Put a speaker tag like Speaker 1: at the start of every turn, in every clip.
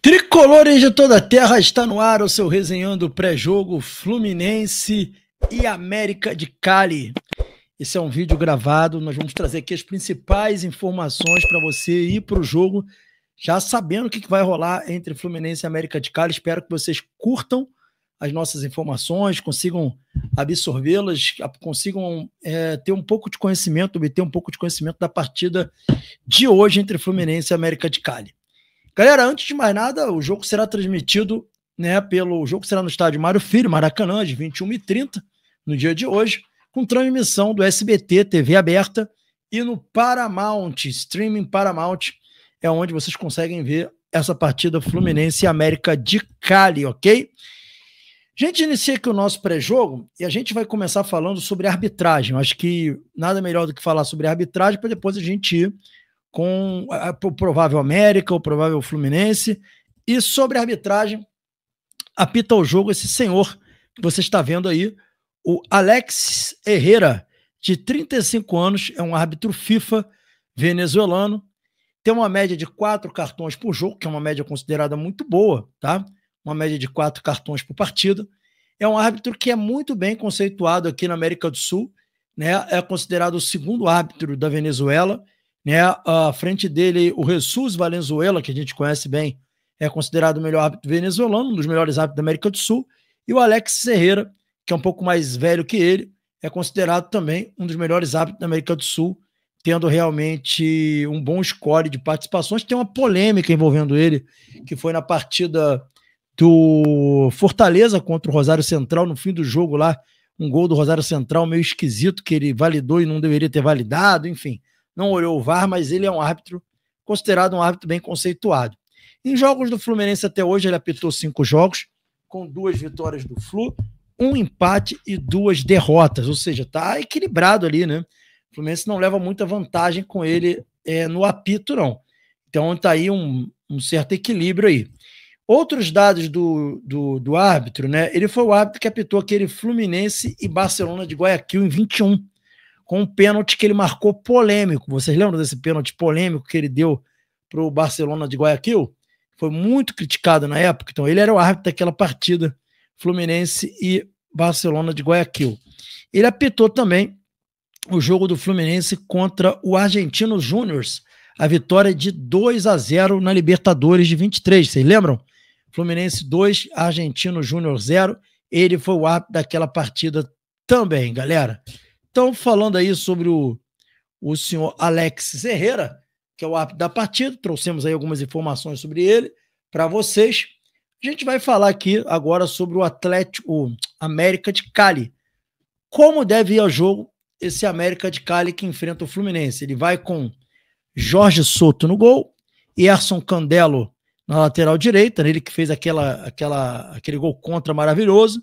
Speaker 1: Tricolores de toda a terra, está no ar o seu resenhando pré-jogo Fluminense e América de Cali. Esse é um vídeo gravado, nós vamos trazer aqui as principais informações para você ir para o jogo, já sabendo o que vai rolar entre Fluminense e América de Cali. Espero que vocês curtam as nossas informações, consigam absorvê-las, consigam ter um pouco de conhecimento, obter um pouco de conhecimento da partida de hoje entre Fluminense e América de Cali. Galera, antes de mais nada, o jogo será transmitido, o jogo será no estádio Mário Filho, Maracanã, às 21h30, no dia de hoje, com transmissão do SBT, TV aberta, e no Paramount, streaming Paramount, é onde vocês conseguem ver essa partida Fluminense e América de Cali, ok? A gente inicia aqui o nosso pré-jogo e a gente vai começar falando sobre arbitragem. Eu acho que nada melhor do que falar sobre arbitragem para depois a gente ir com o provável América, o provável Fluminense. E sobre a arbitragem, apita o jogo esse senhor que você está vendo aí, o Alex Herrera, de 35 anos, é um árbitro FIFA venezuelano, tem uma média de 4 cartões por jogo, que é uma média considerada muito boa, tá? Uma média de 4 cartões por partida. É um árbitro que é muito bem conceituado aqui na América do Sul, né? É considerado o segundo árbitro da Venezuela, né? À frente dele, o Jesus Valenzuela, que a gente conhece bem, é considerado o melhor árbitro venezuelano, um dos melhores árbitros da América do Sul, e o Alex Herrera, que é um pouco mais velho que ele, é considerado também um dos melhores árbitros da América do Sul, tendo realmente um bom score de participações. Tem uma polêmica envolvendo ele, que foi na partida do Fortaleza contra o Rosário Central, no fim do jogo lá, um gol do Rosário Central meio esquisito, que ele validou e não deveria ter validado, enfim, não olhou o VAR, mas ele é um árbitro considerado um árbitro bem conceituado. Em jogos do Fluminense até hoje, ele apitou 5 jogos, com 2 vitórias do Flu, 1 empate e 2 derrotas, ou seja, tá equilibrado ali, né? O Fluminense não leva muita vantagem com ele no apito, não. Então tá aí um certo equilíbrio aí. Outros dados do árbitro, né? Ele foi o árbitro que apitou aquele Fluminense e Barcelona de Guayaquil em 21, com um pênalti que ele marcou polêmico. Vocês lembram desse pênalti polêmico que ele deu para o Barcelona de Guayaquil? Foi muito criticado na época. Então, ele era o árbitro daquela partida, Fluminense e Barcelona de Guayaquil. Ele apitou também o jogo do Fluminense contra o Argentino Júnior, a vitória de 2-0 na Libertadores de 23. Vocês lembram? Fluminense 2, Argentino Júnior 0. Ele foi o árbitro daquela partida também, galera. Então, falando aí sobre o senhor Alex Herrera, que é o árbitro da partida, trouxemos aí algumas informações sobre ele para vocês. A gente vai falar aqui agora sobre o América de Cali. Como deve ir ao jogo esse América de Cali que enfrenta o Fluminense? Ele vai com Jorge Soto no gol, Erson Candelo na lateral direita, ele que fez aquele gol contra maravilhoso,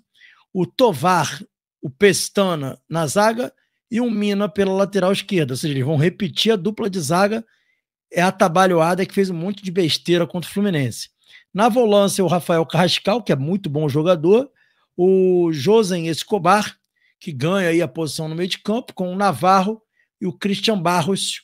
Speaker 1: o Tovar, o Pestana na zaga e o Mina pela lateral esquerda. Ou seja, eles vão repetir a dupla de zaga, é a atabalhoada que fez um monte de besteira contra o Fluminense. Na volância, o Rafael Carrascal, que é muito bom jogador, o Josen Escobar, que ganha aí a posição no meio de campo, com o Navarro e o Christian Barros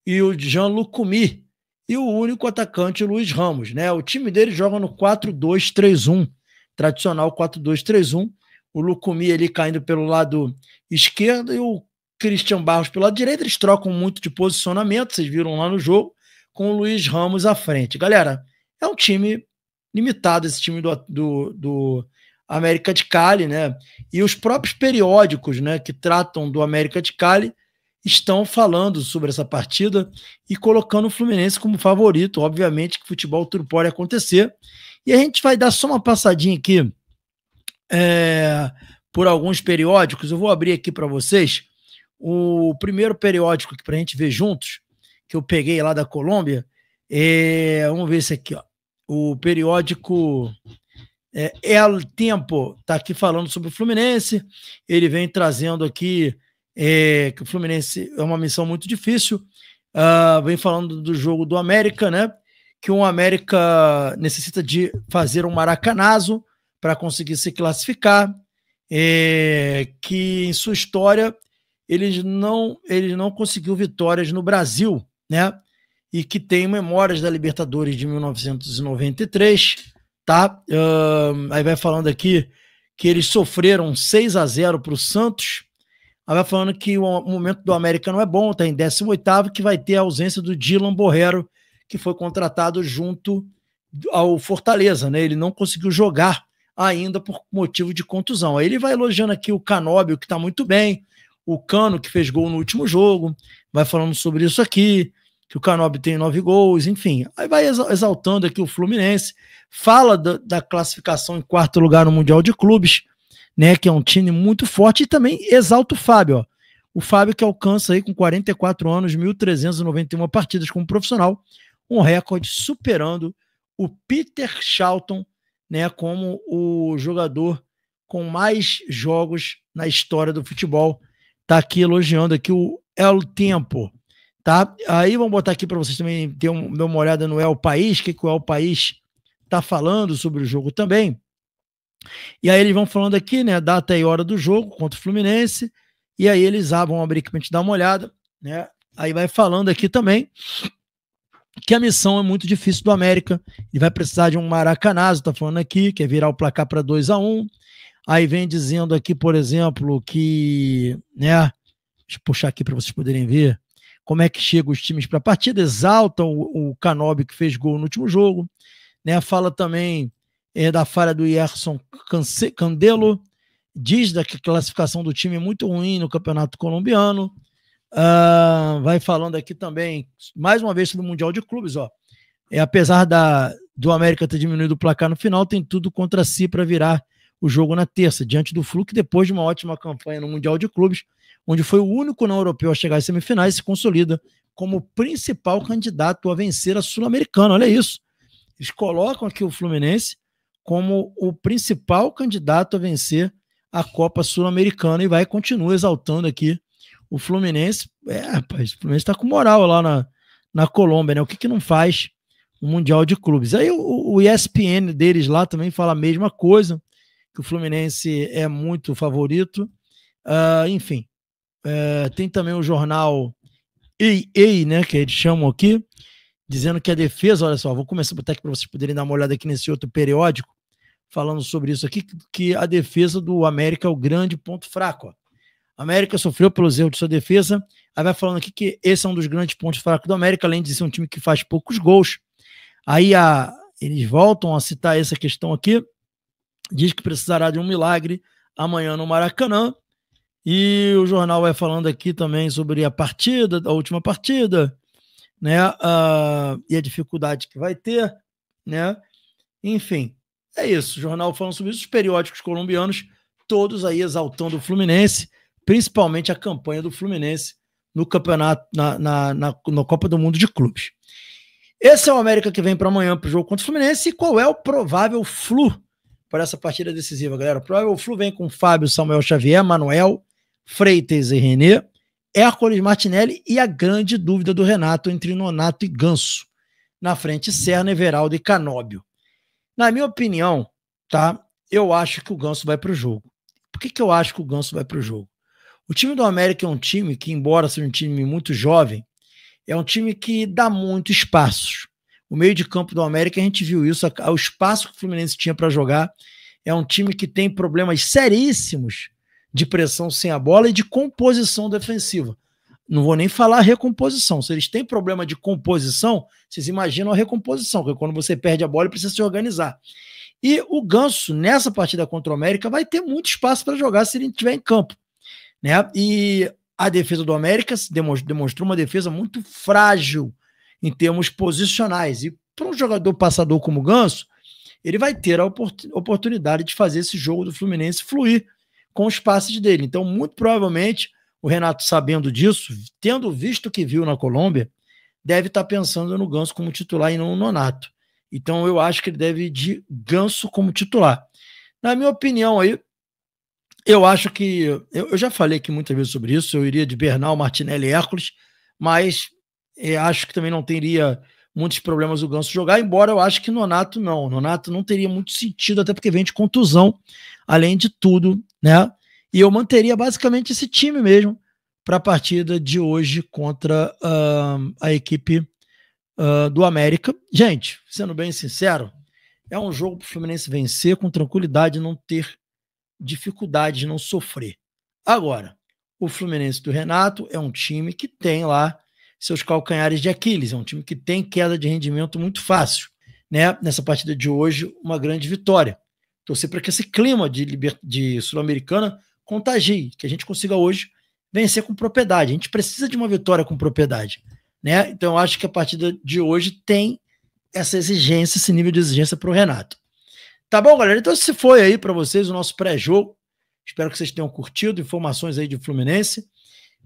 Speaker 1: e o Jean Lucumi, e o único atacante, o Luiz Ramos, né? O time dele joga no 4-2-3-1, tradicional 4-2-3-1, o Lucumi ali caindo pelo lado esquerdo e o Christian Barros pelo lado direito. Eles trocam muito de posicionamento, vocês viram lá no jogo, com o Luiz Ramos à frente. Galera, é um time limitado, esse time do América de Cali, né? E os próprios periódicos, né, que tratam do América de Cali estão falando sobre essa partida e colocando o Fluminense como favorito. Obviamente que futebol tudo pode acontecer. E a gente vai dar só uma passadinha aqui por alguns periódicos. Eu vou abrir aqui para vocês o primeiro periódico para a gente ver juntos, que eu peguei lá da Colômbia. Vamos ver esse aqui, ó. O periódico El Tempo está aqui falando sobre o Fluminense. Ele vem trazendo aqui que o Fluminense é uma missão muito difícil. Vem falando do jogo do América, né? Que o América necessita de fazer um maracanazo para conseguir se classificar, que em sua história ele não conseguiu vitórias no Brasil, né? e que tem memórias da Libertadores de 1993, tá? Aí vai falando aqui que eles sofreram 6-0 para o Santos. Aí vai falando que o momento do América não é bom, está em 18º, que vai ter a ausência do Dylan Borrero, que foi contratado junto ao Fortaleza, né? Ele não conseguiu jogar ainda por motivo de contusão. Aí ele vai elogiando aqui o Canóbio, que está muito bem, o Cano, que fez gol no último jogo, vai falando sobre isso aqui, que o Canóbio tem 9 gols, enfim. Aí vai exaltando aqui o Fluminense, fala da classificação em 4º lugar no Mundial de Clubes, né, que é um time muito forte, e também exalta o Fábio, ó. O Fábio que alcança aí com 44 anos, 1.391 partidas como profissional, um recorde superando o Peter Charlton, né, como o jogador com mais jogos na história do futebol. Tá aqui elogiando aqui o El Tempo, tá? Aí vamos botar aqui para vocês também dar uma olhada no El País, o que o El País tá falando sobre o jogo também. E aí eles vão falando aqui, né, data e hora do jogo contra o Fluminense, e aí eles vão abrir aqui pra gente dar uma olhada, né? Aí vai falando aqui também que a missão é muito difícil do América, e vai precisar de um maracanazo, tá falando aqui, que é virar o placar para 2-1. Aí vem dizendo aqui, por exemplo, que, né, deixa eu puxar aqui para vocês poderem ver como é que chegam os times para a partida, exaltam o Canóbio, que fez gol no último jogo, né? Fala também da falha do Yerson Candelo, diz que a classificação do time é muito ruim no Campeonato Colombiano. Vai falando aqui também, mais uma vez, sobre o Mundial de Clubes, ó. Apesar do América ter diminuído o placar no final, tem tudo contra si para virar o jogo na terça, diante do Flu, que depois de uma ótima campanha no Mundial de Clubes, onde foi o único não europeu a chegar às semifinais, se consolida como o principal candidato a vencer a Sul-Americana. Olha isso. Eles colocam aqui o Fluminense como o principal candidato a vencer a Copa Sul-Americana e continua exaltando aqui o Fluminense. Rapaz, o Fluminense está com moral lá na Colômbia, né? O que não faz o Mundial de Clubes? Aí o ESPN deles lá também fala a mesma coisa, que o Fluminense é muito favorito. Enfim, tem também o jornal EA, né, que eles chamam aqui, dizendo que a defesa, olha só, vou começar a botar aqui para vocês poderem dar uma olhada aqui nesse outro periódico, falando sobre isso aqui, que a defesa do América é o grande ponto fraco. Ó. A América sofreu pelos erros de sua defesa, aí vai falando aqui que esse é um dos grandes pontos fracos do América, além de ser um time que faz poucos gols. Aí eles voltam a citar essa questão aqui, diz que precisará de um milagre amanhã no Maracanã, e o jornal vai falando aqui também sobre a partida, a última partida, né, e a dificuldade que vai ter, né, enfim, é isso, o jornal falando sobre isso, os periódicos colombianos, todos aí exaltando o Fluminense, principalmente a campanha do Fluminense no campeonato, na Copa do Mundo de Clubes. Esse é o América que vem para amanhã para o jogo contra o Fluminense, e qual é o provável Flu para essa partida decisiva, galera? O provável Flu vem com Fábio, Samuel Xavier, Manuel, Freitas e René, Hércules, Martinelli e a grande dúvida do Renato entre Nonato e Ganso. Na frente, Serna, Everaldo e Canóbio. Na minha opinião, tá? Eu acho que o Ganso vai para o jogo. Por que eu acho que o Ganso vai para o jogo? O time do América é um time que, embora seja um time muito jovem, é um time que dá muito espaços. O meio de campo do América, a gente viu isso, o espaço que o Fluminense tinha para jogar. É um time que tem problemas seríssimos de pressão sem a bola e de composição defensiva. Não vou nem falar recomposição. Se eles têm problema de composição, vocês imaginam a recomposição, que é quando você perde a bola e precisa se organizar. E o Ganso, nessa partida contra o América, vai ter muito espaço para jogar se ele estiver em campo, né? E a defesa do América demonstrou uma defesa muito frágil em termos posicionais. E para um jogador passador como o Ganso, ele vai ter a oportunidade de fazer esse jogo do Fluminense fluir com os passes dele. Então, muito provavelmente, o Renato, sabendo disso, tendo visto o que viu na Colômbia, deve estar pensando no Ganso como titular e não no Nonato. Então, eu acho que ele deve ir de Ganso como titular. Na minha opinião aí, eu acho que... Eu já falei aqui muitas vezes sobre isso, eu iria de Bernal, Martinelli e Hércules, mas acho que também não teria muitos problemas o Ganso jogar, embora eu acho que Nonato não. Nonato não teria muito sentido, até porque vem de contusão, além de tudo, né? E eu manteria basicamente esse time mesmo para a partida de hoje contra a equipe do América. Gente, sendo bem sincero, é um jogo para o Fluminense vencer com tranquilidade, não ter dificuldade, não sofrer. Agora, o Fluminense do Renato é um time que tem lá seus calcanhares de Aquiles, é um time que tem queda de rendimento muito fácil, né? Nessa partida de hoje, uma grande vitória. Torcer para que esse clima de Sul-Americana contagie, que a gente consiga hoje vencer com propriedade. A gente precisa de uma vitória com propriedade, né? Então eu acho que a partida de hoje tem essa exigência, esse nível de exigência para o Renato. Tá bom, galera? Então esse foi aí para vocês o nosso pré-jogo. Espero que vocês tenham curtido, informações aí de Fluminense.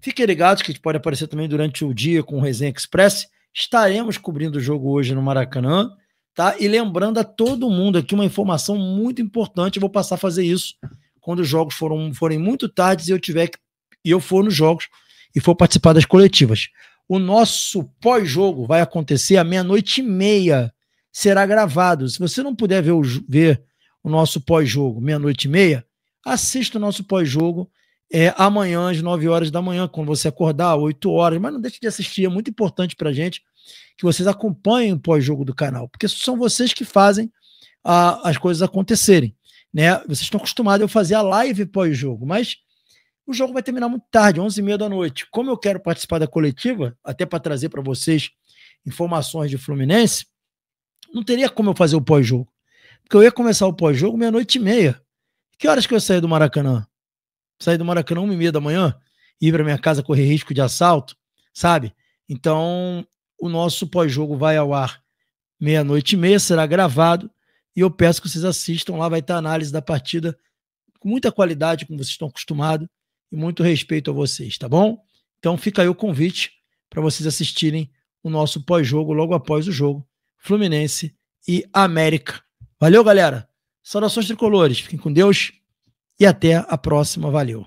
Speaker 1: Fiquem ligados que pode aparecer também durante o dia com o Resenha Express. Estaremos cobrindo o jogo hoje no Maracanã, tá? E lembrando a todo mundo aqui uma informação muito importante, eu vou passar a fazer isso quando os jogos forem muito tardes e eu for nos jogos e for participar das coletivas. O nosso pós-jogo vai acontecer à 00:30, será gravado. Se você não puder ver o nosso pós-jogo 00:30, assista o nosso pós-jogo amanhã às 9 horas da manhã, quando você acordar, 8 horas, mas não deixe de assistir, é muito importante pra gente que vocês acompanhem o pós-jogo do canal, porque são vocês que fazem as coisas acontecerem, né? Vocês estão acostumados a fazer a live pós-jogo, mas o jogo vai terminar muito tarde, 11h30 da noite. Como eu quero participar da coletiva, até para trazer para vocês informações de Fluminense, não teria como eu fazer o pós-jogo, porque eu ia começar o pós-jogo 00:30. Que horas que eu saí do Maracanã? Sair do Maracanã 1h30 da manhã, ir para minha casa correr risco de assalto, sabe? Então, o nosso pós-jogo vai ao ar 00:30, será gravado, e eu peço que vocês assistam, lá vai estar a análise da partida com muita qualidade, como vocês estão acostumados, e muito respeito a vocês, tá bom? Então fica aí o convite para vocês assistirem o nosso pós-jogo, logo após o jogo, Fluminense e América. Valeu, galera! Saudações tricolores, fiquem com Deus e até a próxima, valeu!